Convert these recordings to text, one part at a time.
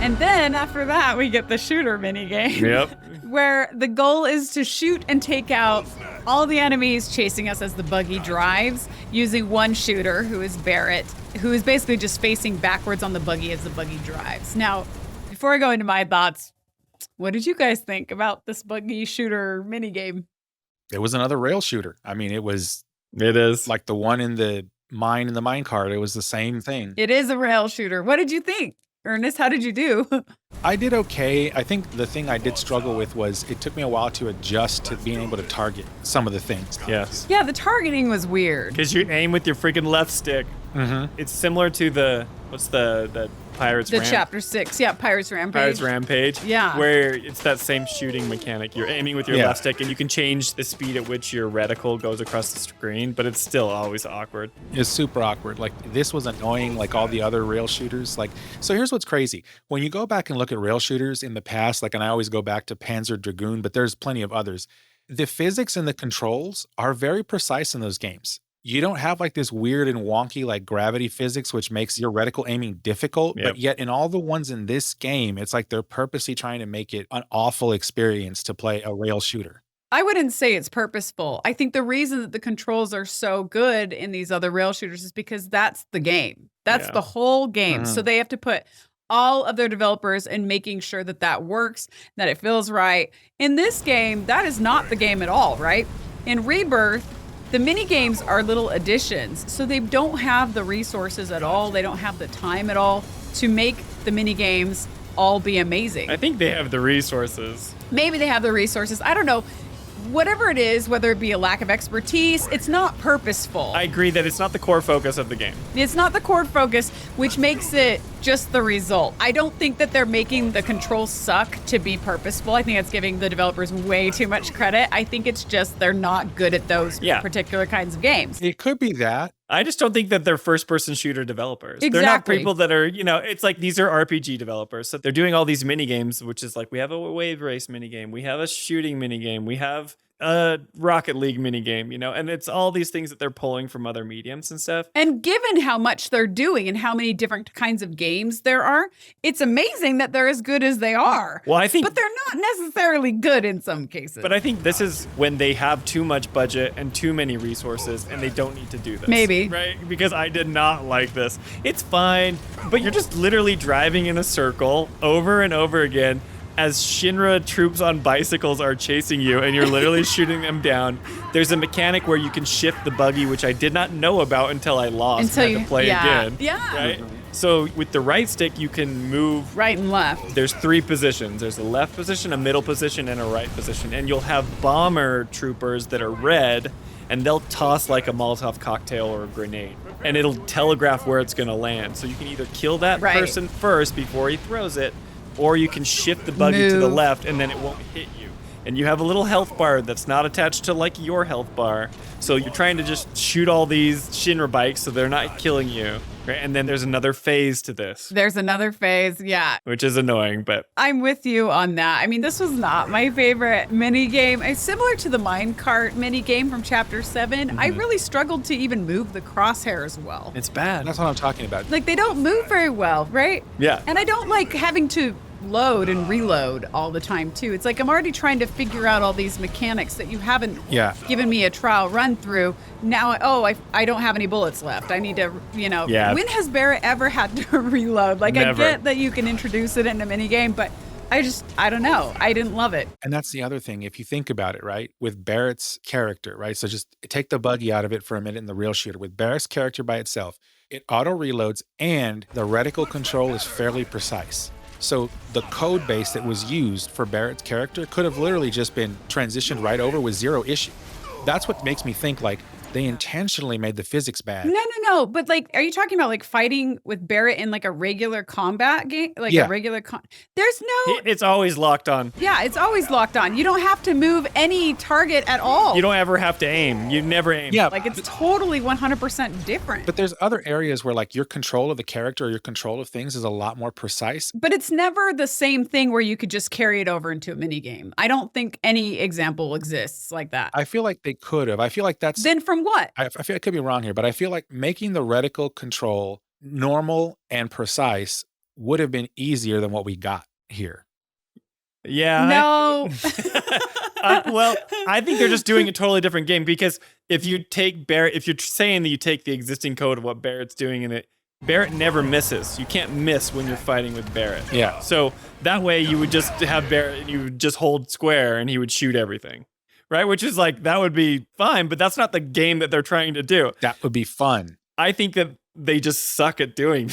And then after that, we get the shooter minigame. Yep. Where the goal is to shoot and take out all the enemies chasing us as the buggy drives using one shooter, who is Barret, who is basically just facing backwards on the buggy as the buggy drives. Now, before I go into my thoughts, what did you guys think about this buggy shooter minigame? It was another rail shooter. I mean, it is like the one in the mine cart. It was the same thing. It is a rail shooter. What did you think? Ernest, how did you do? I did okay. I think the thing I did struggle with was it took me a while to adjust to being able to target some of the things. Yes. Yeah, the targeting was weird. Because you aim with your freaking left stick. Mm-hmm. It's similar to what's the Pirates The Chapter 6, yeah, Pirates Rampage. Pirates Rampage. Yeah. Where it's that same shooting mechanic. You're aiming with your left stick, and you can change the speed at which your reticle goes across the screen, but it's still always awkward. It's super awkward. Like, this was annoying like all the other rail shooters. Like, so here's what's crazy. When you go back and look at rail shooters in the past, like, and I always go back to Panzer Dragoon, but there's plenty of others. The physics and the controls are very precise in those games. You don't have like this weird and wonky like gravity physics, which makes your reticle aiming difficult. Yep. But yet in all the ones in this game, it's like they're purposely trying to make it an awful experience to play a rail shooter. I wouldn't say it's purposeful. I think the reason that the controls are so good in these other rail shooters is because that's the game. That's the whole game. So they have to put all of their developers in making sure that that works, that it feels right. In this game, that is not the game at all, right? In Rebirth, the mini games are little additions, so they don't have the resources at all. They don't have the time at all to make the mini games all be amazing. I think they have the resources. Maybe they have the resources. I don't know. Whatever it is, whether it be a lack of expertise, it's not purposeful. I agree that it's not the core focus of the game. It's not the core focus, which makes it just the result. I don't think that they're making the controls suck to be purposeful. I think it's giving the developers way too much credit. I think it's just they're not good at those particular kinds of games. It could be that. I just don't think that they're first-person shooter developers. Exactly. They're not people that are, it's like these are RPG developers. So they're doing all these mini games, which is like we have a wave race mini game, we have a shooting mini game, we have a Rocket League mini game, and it's all these things that they're pulling from other mediums and stuff. And given how much they're doing and how many different kinds of games there are, it's amazing that they're as good as they are. Well, I think, but they're not necessarily good in some cases. But I think this is when they have too much budget and too many resources, and they don't need to do this. Maybe. Right? Because I did not like this. It's fine, but you're just literally driving in a circle over and over again as Shinra troops on bicycles are chasing you, and you're literally shooting them down. There's a mechanic where you can shift the buggy, which I did not know about until I lost and had to play again. Yeah. Right? So with the right stick, you can move right and left. There's 3 positions. There's a left position, a middle position, and a right position. And you'll have bomber troopers that are red, and they'll toss like a Molotov cocktail or a grenade. And it'll telegraph where it's going to land. So you can either kill that person first before he throws it, or you can shift the buggy to the left, and then it won't hit you. And you have a little health bar that's not attached to like your health bar. So you're trying to just shoot all these Shinra bikes so they're not killing you. Right? And then there's another phase to this. There's another phase, yeah. Which is annoying, but... I'm with you on that. I mean, this was not my favorite minigame. It's similar to the minecart minigame from Chapter 7. I really struggled to even move the crosshairs well. It's bad. That's what I'm talking about. Like, they don't move very well, right? Yeah. And I don't like having to load and reload all the time too. It's like I'm already trying to figure out all these mechanics that you haven't given me a trial run through. Now, I don't have any bullets left. I need to, when has Barret ever had to reload? Like, Never. I get that you can introduce it in a minigame, but I don't know. I didn't love it. And that's the other thing. If you think about it, right, with Barrett's character, right? So just take the buggy out of it for a minute in the rail shooter. With Barrett's character by itself, it auto reloads and the reticle control is fairly precise. So the code base that was used for Barrett's character could have literally just been transitioned right over with 0 issue. That's what makes me think like they intentionally made the physics bad. No. But like, are you talking about like fighting with Barret in like a regular combat game? Like a regular there's no... It's always locked on. Yeah, it's always locked on. You don't have to move any target at all. You don't ever have to aim. You never aim. Yeah. Like, it's totally 100% different. But there's other areas where like your control of the character or your control of things is a lot more precise. But it's never the same thing where you could just carry it over into a minigame. I don't think any example exists like that. I feel like they could have. I feel like that's... Then from what? I feel I could be wrong here, but I feel like making the reticle control normal and precise would have been easier than what we got here. Yeah. No. Well, I think they're just doing a totally different game, because if you take Barret, if you're saying that you take the existing code of what Barret's doing in it, Barret never misses. You can't miss when you're fighting with Barret. Yeah. So that way you would just have Barret, you would just hold square and he would shoot everything. Right? Which is like, that would be fine, but that's not the game that they're trying to do. That would be fun. I think that they just suck at doing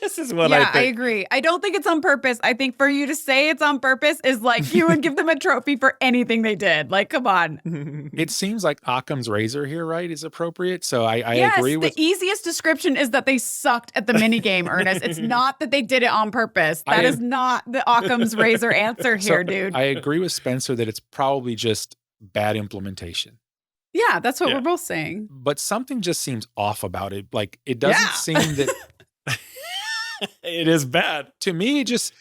this is what yeah, I think. I agree. I don't think it's on purpose. I think for you to say it's on purpose is like you would give them a trophy for anything they did. Like, come on. It seems like Occam's razor here, right, is appropriate. So I yes, agree with... the easiest description is that they sucked at the minigame, Ernest. It's not that they did it on purpose. That is not the Occam's razor answer here, dude. I agree with Spencer that it's probably just bad implementation. Yeah, that's what we're both saying. But something just seems off about it. Like, it doesn't seem that... It is bad. To me, it just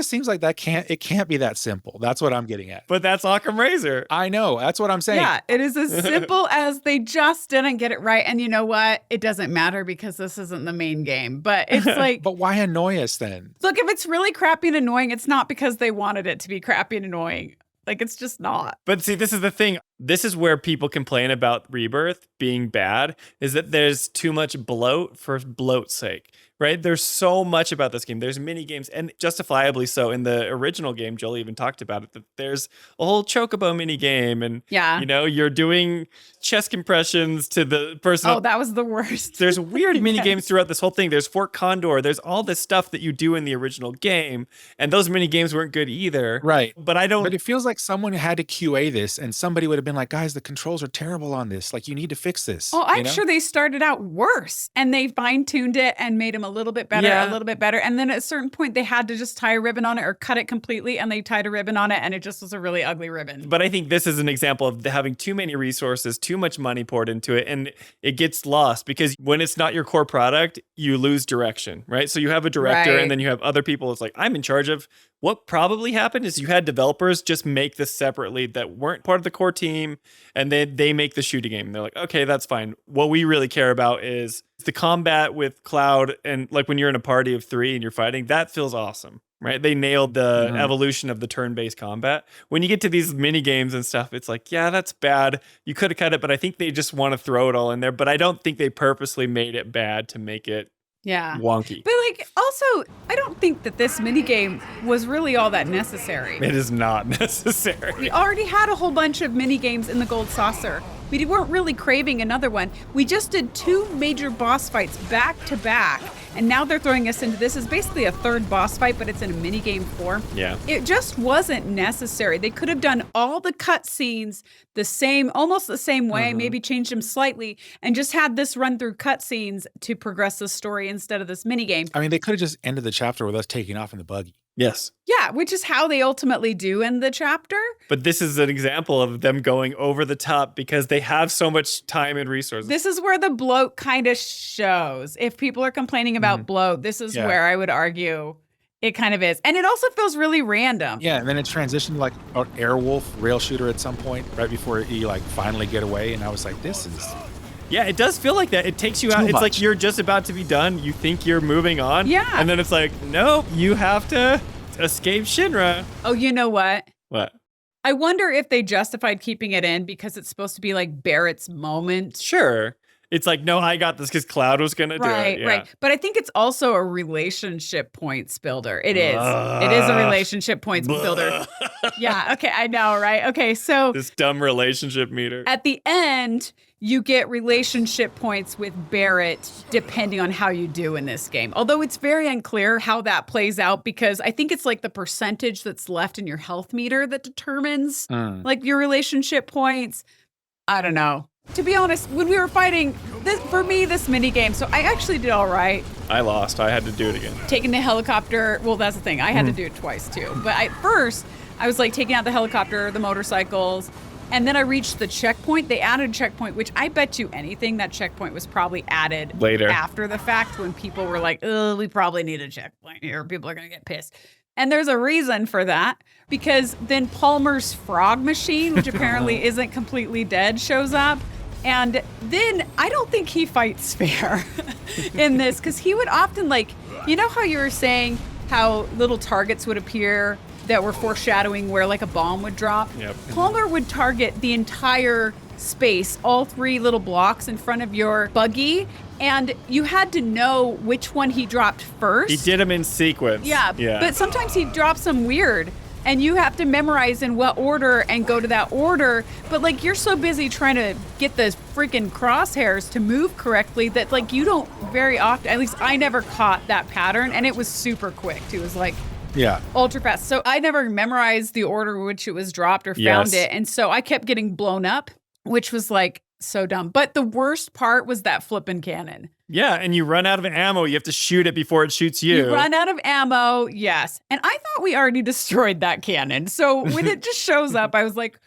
seems like it can't be that simple. That's what I'm getting at. But that's Occam Razor. I know. That's what I'm saying. Yeah, it is as simple as they just didn't get it right. And you know what? It doesn't matter because this isn't the main game. But it's like... But why annoy us then? Look, if it's really crappy and annoying, it's not because they wanted it to be crappy and annoying. Like, it's just not. But see, this is the thing. This is where people complain about Rebirth being bad, is that there's too much bloat for bloat's sake, right? There's so much about this game. There's mini games, and justifiably so. In the original game, Jolie even talked about it, that there's a whole chocobo mini game, and you're doing chest compressions to the person. Oh, that was the worst. There's weird mini games throughout this whole thing. There's Fort Condor. There's all this stuff that you do in the original game, and those mini games weren't good either. Right. But it feels like someone had to QA this, and somebody would have been like, guys, the controls are terrible on this. Like, you need to fix this. Oh, I'm sure they started out worse, and they fine-tuned it and made them a little bit better, a little bit better. And then at a certain point, they had to just tie a ribbon on it or cut it completely, and they tied a ribbon on it, and it just was a really ugly ribbon. But I think this is an example of having too many resources, too much money poured into it, and it gets lost because when it's not your core product, you lose direction, right? So you have a director, and then you have other people. It's like, I'm in charge of... What probably happened is you had developers just make this separately that weren't part of the core team, and then they make the shooting game. And they're like, okay, that's fine. What we really care about is the combat with Cloud, and like when you're in a party of 3 and you're fighting, that feels awesome, right? They nailed the evolution of the turn-based combat. When you get to these mini games and stuff, it's like, yeah, that's bad. You could have cut it, but I think they just want to throw it all in there. But I don't think they purposely made it bad to make it wonky. But like, also, I don't think that this minigame was really all that necessary. It is not necessary. We already had a whole bunch of minigames in the Gold Saucer. We weren't really craving another one. We just did 2 major boss fights back to back, and now they're throwing us into this is basically a third boss fight, but it's in a minigame form. Yeah. It just wasn't necessary. They could have done all the cutscenes the same, almost the same way, maybe changed them slightly, and just had this run through cutscenes to progress the story instead of this minigame. I mean, they could have just ended the chapter with us taking off in the buggy. Yes. Yeah, which is how they ultimately do end the chapter. But this is an example of them going over the top because they have so much time and resources. This is where the bloat kind of shows. If people are complaining about bloat, this is where I would argue it kind of is. And it also feels really random. Yeah, and then it transitioned to like an Airwolf rail shooter at some point, right before you like finally get away. And I was like, this is... Yeah, it does feel like that. It takes you out. It's like you're just about to be done. You think you're moving on. Yeah. And then it's like, nope, you have to escape Shinra. Oh, you know what? What? I wonder if they justified keeping it in because it's supposed to be like Barret's moment. Sure. It's like, no, I got this because Cloud was going to do it. Yeah. Right. But I think it's also a relationship points builder. It is. It is a relationship points builder. Yeah. Okay. I know. Right. Okay. So this dumb relationship meter. At the end, you get relationship points with Barret depending on how you do in this game. Although it's very unclear how that plays out because I think it's like the percentage that's left in your health meter that determines like your relationship points. I don't know. To be honest, when we were fighting, for me, this minigame, so I actually did all right. I lost. I had to do it again. Taking the helicopter, well, that's the thing. I had to do it twice, too. But at first, I was like taking out the helicopter, the motorcycles, and then I reached the checkpoint. They added a checkpoint, which I bet you anything that checkpoint was probably added later after the fact when people were like, oh, we probably need a checkpoint here. People are going to get pissed. And there's a reason for that because then Palmer's frog machine, which apparently isn't completely dead, shows up. And then I don't think he fights fair in this, because he would often, like, you know how you were saying how little targets would appear that were foreshadowing where like a bomb would drop? Yep. Palmer would target the entire space, all 3 little blocks in front of your buggy, and you had to know which one he dropped first. He did them in sequence. Yeah, but sometimes he drops them weird, and you have to memorize in what order and go to that order. But like, you're so busy trying to get the freaking crosshairs to move correctly that like you don't very often, at least I never caught that pattern, and it was super quick too. It was like ultra fast. So I never memorized the order in which it was dropped or found it. And so I kept getting blown up, which was like so dumb. But the worst part was that flipping cannon. Yeah, and you run out of ammo. You have to shoot it before it shoots you. You run out of ammo, yes. And I thought we already destroyed that cannon. So when it just shows up, I was like,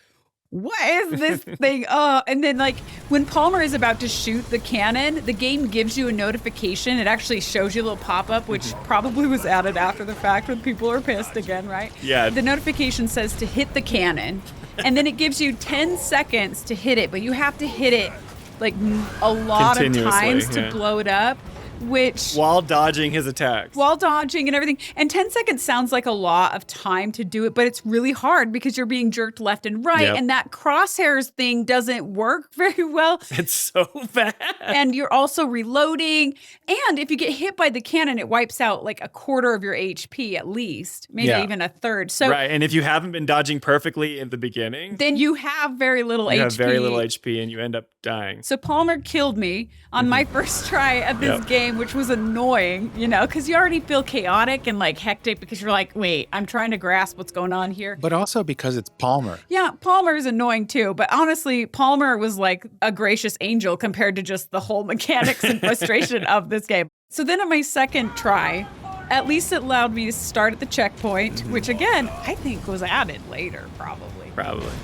what is this thing? And then like when Palmer is about to shoot the cannon, the game gives you a notification. It actually shows you a little pop-up, which probably was added after the fact when people are pissed again, right? Yeah. The notification says to hit the cannon, and then it gives you 10 seconds to hit it, but you have to hit it like a lot of times to blow it up. Which while dodging his attacks. While dodging and everything. And 10 seconds sounds like a lot of time to do it, but it's really hard because you're being jerked left and right. Yep. And that crosshairs thing doesn't work very well. It's so bad. And you're also reloading. And if you get hit by the cannon, it wipes out like a quarter of your HP at least, maybe even a third. So right. And if you haven't been dodging perfectly in the beginning, then you have very little HP. You have very little HP and you end up dying. So Palmer killed me on my first try at this game, which was annoying, you know, because you already feel chaotic and like hectic because you're like, wait, I'm trying to grasp what's going on here. But also because it's Palmer. Yeah, Palmer is annoying too. But honestly, Palmer was like a gracious angel compared to just the whole mechanics and frustration of this game. So then on my second try, at least it allowed me to start at the checkpoint, which again, I think was added later, probably.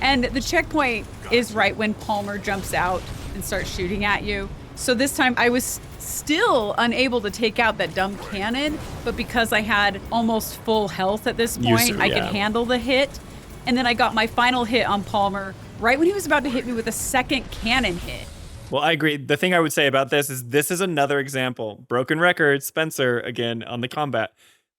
And the checkpoint is right when Palmer jumps out and starts shooting at you. So this time I was still unable to take out that dumb cannon, but because I had almost full health at this point, I could handle the hit. And then I got my final hit on Palmer right when he was about to hit me with a second cannon hit. Well, I agree. The thing I would say about this is another example. Broken record, Spencer, again, on the combat.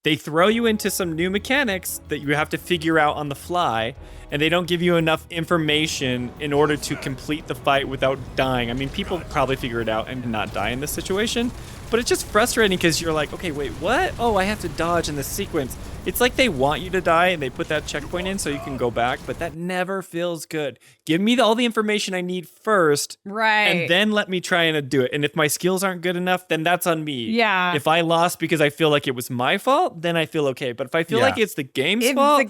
They throw you into some new mechanics that you have to figure out on the fly, and they don't give you enough information in order to complete the fight without dying. I mean, people probably figure it out and not die in this situation, but it's just frustrating because you're like, okay, wait, what? Oh, I have to dodge in this sequence. It's like they want you to die and they put that checkpoint in so you can go back, but that never feels good. Give me all the information I need first, and then let me try and do it. And if my skills aren't good enough, then that's on me. Yeah. If I lost because I feel like it was my fault, then I feel okay. But if I feel like it's the game's fault,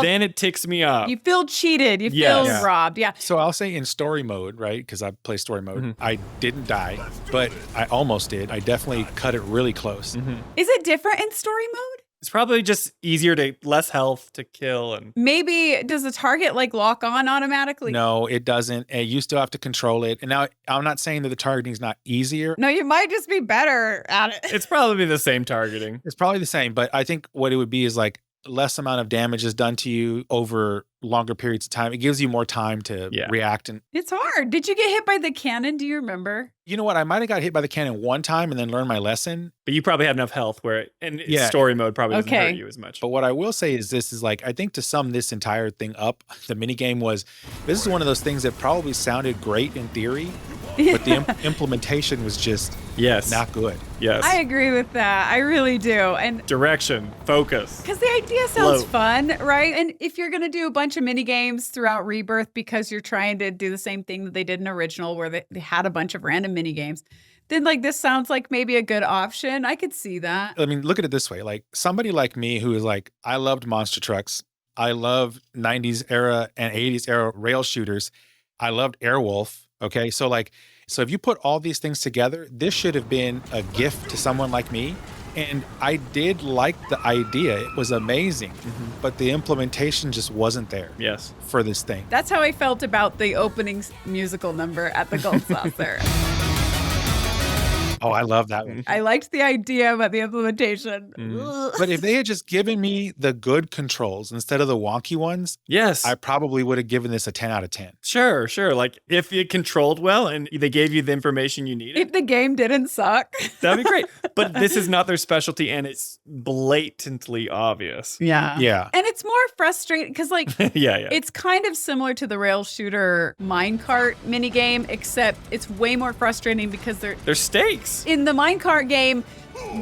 then it ticks me off. You feel cheated. You feel robbed. Yeah. So I'll say in story mode, right? Because I play story mode. I didn't die, but I almost did. I definitely cut it really close. Is it different in story mode? It's probably just easier less health to kill. And maybe does the target like lock on automatically? No, it doesn't. You still have to control it. And now I'm not saying that the targeting is not easier. No, you might just be better at it. It's probably the same targeting. It's probably the same, but I think what it would be is like less amount of damage is done to you over longer periods of time. It gives you more time to react. And it's hard. Did you get hit by the cannon? Do you remember? You know what? I might have got hit by the cannon one time and then learned my lesson. But you probably have enough health where story mode probably doesn't hurt you as much. But what I will say is this is like, I think to sum this entire thing up, the minigame was, this is one of those things that probably sounded great in theory, but the implementation was just not good. Yes. I agree with that. I really do. And direction, focus. Because the idea sounds fun, right? And if you're going to do a bunch of mini games throughout Rebirth because you're trying to do the same thing that they did in original where they had a bunch of random mini games, then like this sounds like maybe a good option. I could see that. I mean, look at it this way. Like somebody like me who is like, I loved monster trucks. I loved 90s era and 80s era rail shooters. I loved Airwolf. Okay. So if you put all these things together, this should have been a gift to someone like me. And I did like the idea. It was amazing. But the implementation just wasn't there for this thing. That's how I felt about the opening musical number at the Gold Saucer. Oh, I love that one. I liked the idea, but the implementation. But if they had just given me the good controls instead of the wonky ones, yes, I probably would have given this a 10 out of 10. Sure. Like if you controlled well and they gave you the information you needed. If the game didn't suck. That'd be great. But this is not their specialty and it's blatantly obvious. Yeah. Yeah. And it's more frustrating because like, yeah. It's kind of similar to the rail shooter minecart minigame, except it's way more frustrating because there's stakes. In the minecart game,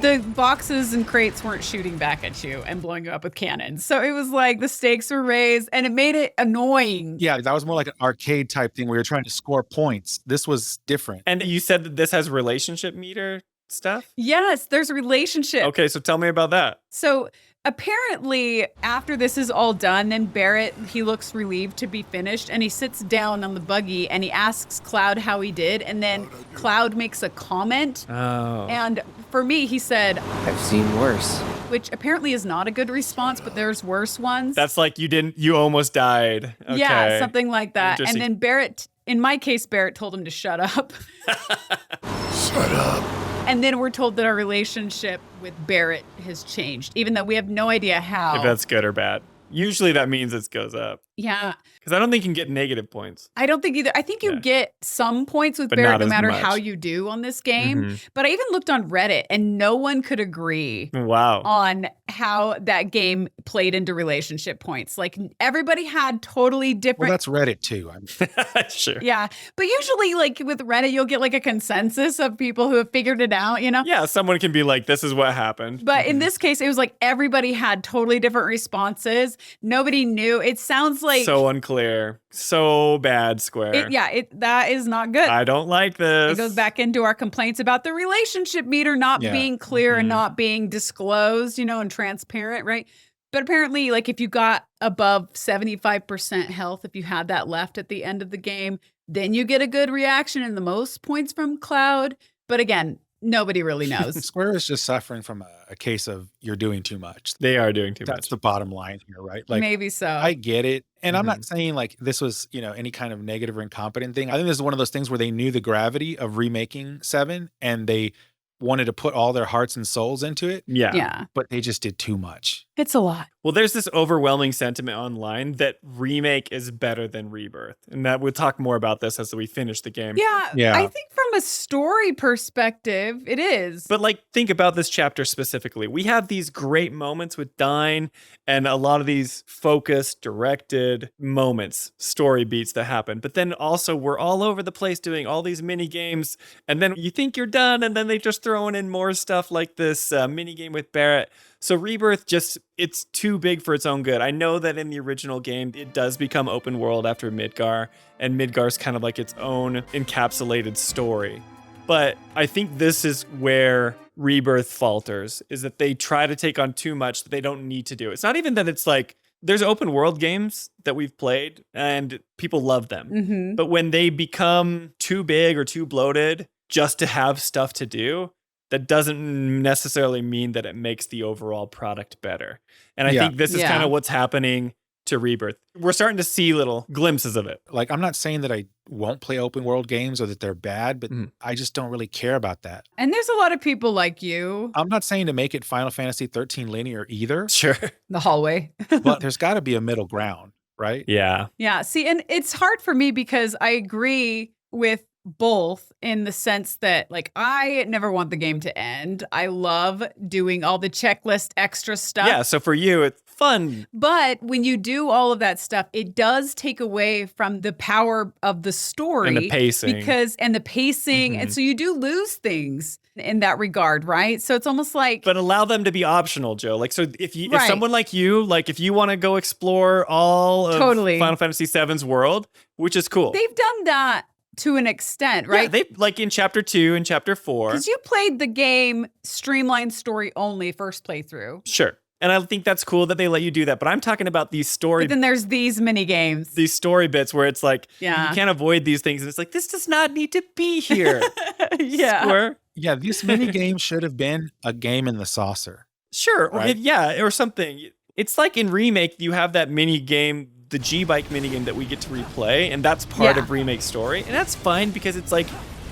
the boxes and crates weren't shooting back at you and blowing you up with cannons. So it was like the stakes were raised and it made it annoying. Yeah, that was more like an arcade type thing where you're trying to score points. This was different. And you said that this has relationship meter stuff? Yes, there's a relationship. Okay, so tell me about that. So apparently, after this is all done, then Barret, he looks relieved to be finished, and he sits down on the buggy, and he asks Cloud how he did, and then Cloud makes a comment. Oh. And for me, he said, I've seen worse. Which apparently is not a good response, but there's worse ones. That's like you almost died. Okay. Yeah, something like that. And then Barret, in my case, Barret told him to shut up. Shut up. And then we're told that our relationship with Barret has changed, even though we have no idea how. If that's good or bad. Usually that means it goes up. Yeah. Because I don't think you can get negative points. I don't think either. I think you get some points with But Barret not no as matter much. how you do on this game. But I even looked on Reddit and no one could agree Wow. on how that game played into relationship points. Like everybody had totally different. Well, that's Reddit too. Sure. Yeah. But usually like with Reddit, you'll get like a consensus of people who have figured it out, you know? Yeah, someone can be like, this is what happened. But in this case, it was like everybody had totally different responses. Nobody knew. It sounds like So unclear. So bad, Square. That is not good. I don't like this. It goes back into our complaints about the relationship meter not being clear and not being disclosed, and transparent, right? But apparently, like if you got above 75% health, if you had that left at the end of the game, then you get a good reaction and the most points from Cloud. But again, nobody really knows. Square is just suffering from a case of you're doing too much. They are doing too much. That's the bottom line here, right? Like Maybe so. I get it. And I'm not saying like this was, any kind of negative or incompetent thing. I think this is one of those things where they knew the gravity of remaking 7 and they wanted to put all their hearts and souls into it. Yeah. But they just did too much. It's a lot. Well, there's this overwhelming sentiment online that Remake is better than Rebirth. And that we'll talk more about this as we finish the game. Yeah. I think from a story perspective, it is. But like, think about this chapter specifically. We have these great moments with Dyne and a lot of these focused, directed moments, story beats that happen. But then also we're all over the place doing all these mini games. And then you think you're done. And then they just throwing in more stuff like this mini game with Barret. So Rebirth it's too big for its own good. I know that in the original game, it does become open world after Midgar, and Midgar's kind of like its own encapsulated story. But I think this is where Rebirth falters, is that they try to take on too much that they don't need to do. It's not even that it's like, there's open world games that we've played and people love them. But when they become too big or too bloated just to have stuff to do, that doesn't necessarily mean that it makes the overall product better. And I think this is kind of what's happening to Rebirth. We're starting to see little glimpses of it. Like, I'm not saying that I won't play open world games or that they're bad, but I just don't really care about that. And there's a lot of people like you. I'm not saying to make it Final Fantasy 13 linear either. Sure. The hallway. But there's got to be a middle ground, right? Yeah. Yeah. See, and it's hard for me because I agree with both in the sense that like I never want the game to end. I love doing all the checklist extra stuff. Yeah, so for you it's fun. But when you do all of that stuff, it does take away from the power of the story And the pacing. and the pacing. And so you do lose things in that regard, right? So it's almost like But allow them to be optional, Joe. Like, so if Right. someone like you, like if you want to go explore all of Totally. Final Fantasy VII's world, which is cool. they've done that to an extent, right? Yeah, they like in chapter 2 and chapter 4. Because you played the game streamlined story only first playthrough. Sure. And I think that's cool that they let you do that. But I'm talking about these story But then there's these mini games. these story bits where it's like Yeah. you can't avoid these things. And it's like, this does not need to be here. Yeah. Square. Yeah, this mini game should have been a game in the saucer. Sure. Right. Or something. It's like in Remake, you have that mini game, the G-Bike minigame that we get to replay, and that's part Yeah. of Remake's story. And that's fine because it's like,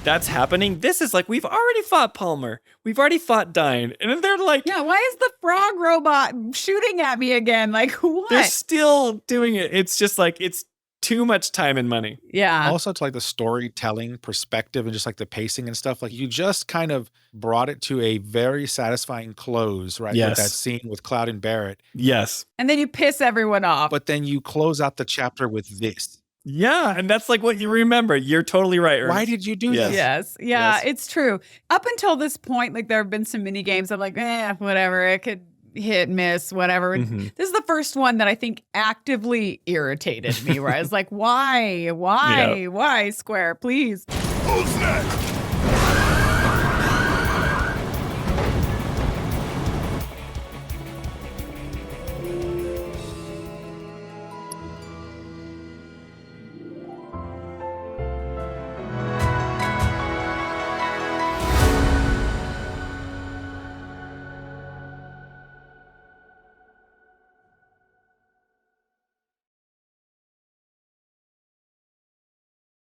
that's happening. This is like, we've already fought Palmer. We've already fought Dine. And they're like, yeah, why is the frog robot shooting at me again? Like, what? They're still doing it. It's just like, it's too much time and money. Yeah. Also, to like the storytelling perspective and just like the pacing and stuff, like you just kind of brought it to a very satisfying close, right? Yes. With that scene with Cloud and Barret. Yes. And then you piss everyone off. But then you close out the chapter with this. Yeah, and that's like what you remember. You're totally right, Ernest. Why did you do Yes. this? Yes. Yeah, it's true. Up until this point, like there have been some mini games. I'm like, whatever. It could hit, miss, whatever. Mm-hmm. This is the first one that I think actively irritated me, where I was like, why, Square, please. Who's next?